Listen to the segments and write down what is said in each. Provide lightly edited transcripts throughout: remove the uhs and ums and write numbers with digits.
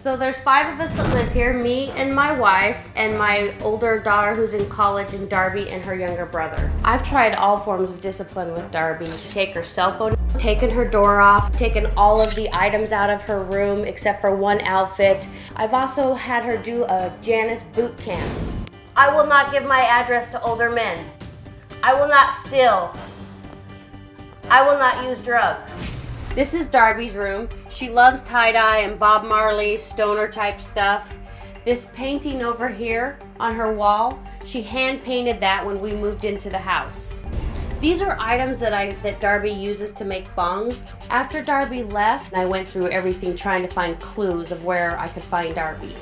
So there's 5 of us that live here, me and my wife and my older daughter who's in college, and Darby and her younger brother. I've tried all forms of discipline with Darby. Take her cell phone, taken her door off, taken all of the items out of her room except for one outfit. I've also had her do a Janice boot camp. I will not give my address to older men. I will not steal. I will not use drugs. This is Darby's room. She loves tie-dye and Bob Marley, stoner type stuff. This painting over here on her wall, she hand painted that when we moved into the house. These are items that Darby uses to make bongs. After Darby left, I went through everything trying to find clues of where I could find Darby.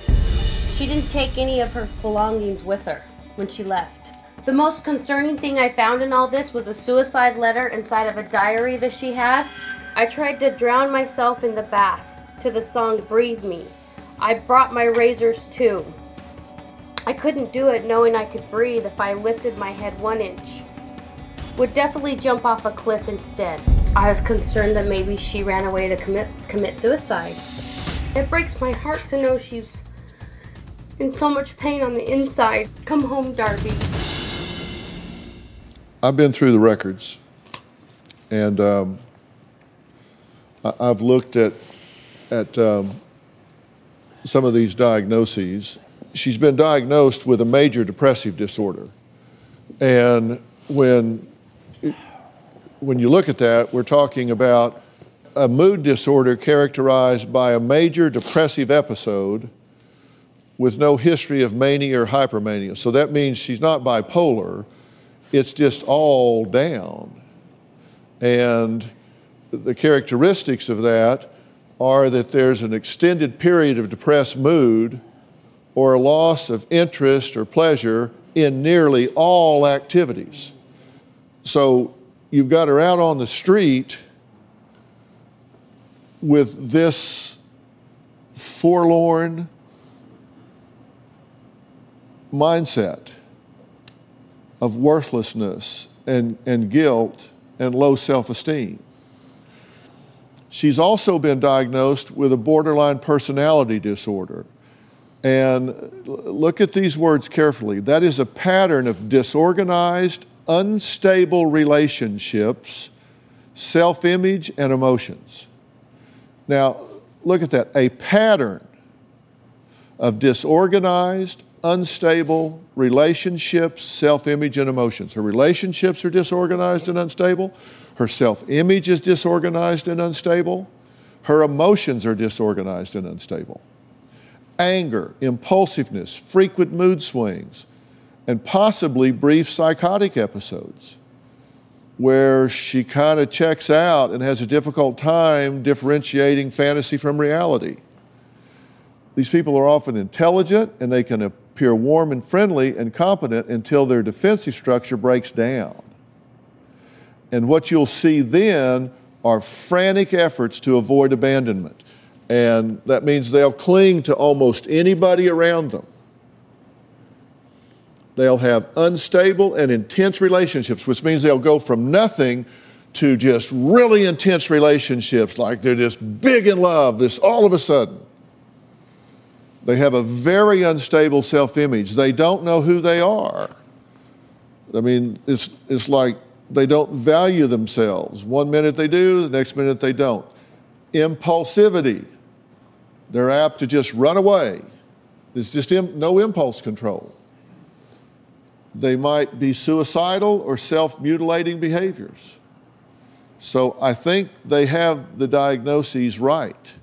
She didn't take any of her belongings with her when she left. The most concerning thing I found in all this was a suicide letter inside of a diary that she had. I tried to drown myself in the bath to the song Breathe Me. I brought my razors too. I couldn't do it knowing I could breathe if I lifted my head 1 inch. Would definitely jump off a cliff instead. I was concerned that maybe she ran away to commit suicide. It breaks my heart to know she's in so much pain on the inside. Come home, Darby. I've been through the records, and I've looked at some of these diagnoses. She's been diagnosed with a major depressive disorder, and when you look at that, we're talking about a mood disorder characterized by a major depressive episode with no history of mania or hypermania. So that means she's not bipolar, it's just all down. And the characteristics of that are that there's an extended period of depressed mood or a loss of interest or pleasure in nearly all activities. So you've got her out on the street with this forlorn mindset of worthlessness and guilt and low self-esteem. She's also been diagnosed with a borderline personality disorder. And look at these words carefully. That is a pattern of disorganized, unstable relationships, self-image, and emotions. Now, look at that, a pattern of disorganized, unstable relationships, self-image, and emotions. Her relationships are disorganized and unstable. Her self-image is disorganized and unstable. Her emotions are disorganized and unstable. Anger, impulsiveness, frequent mood swings, and possibly brief psychotic episodes where she kind of checks out and has a difficult time differentiating fantasy from reality. These people are often intelligent and they can appear warm and friendly and competent until their defensive structure breaks down. And what you'll see then are frantic efforts to avoid abandonment. And that means they'll cling to almost anybody around them. They'll have unstable and intense relationships, which means they'll go from nothing to just really intense relationships, like they're just big in love, this all of a sudden. They have a very unstable self-image. They don't know who they are. I mean, it's like they don't value themselves. 1 minute they do, the next minute they don't. Impulsivity. They're apt to just run away. There's just no impulse control. They might be suicidal or self-mutilating behaviors. So I think they have the diagnoses right.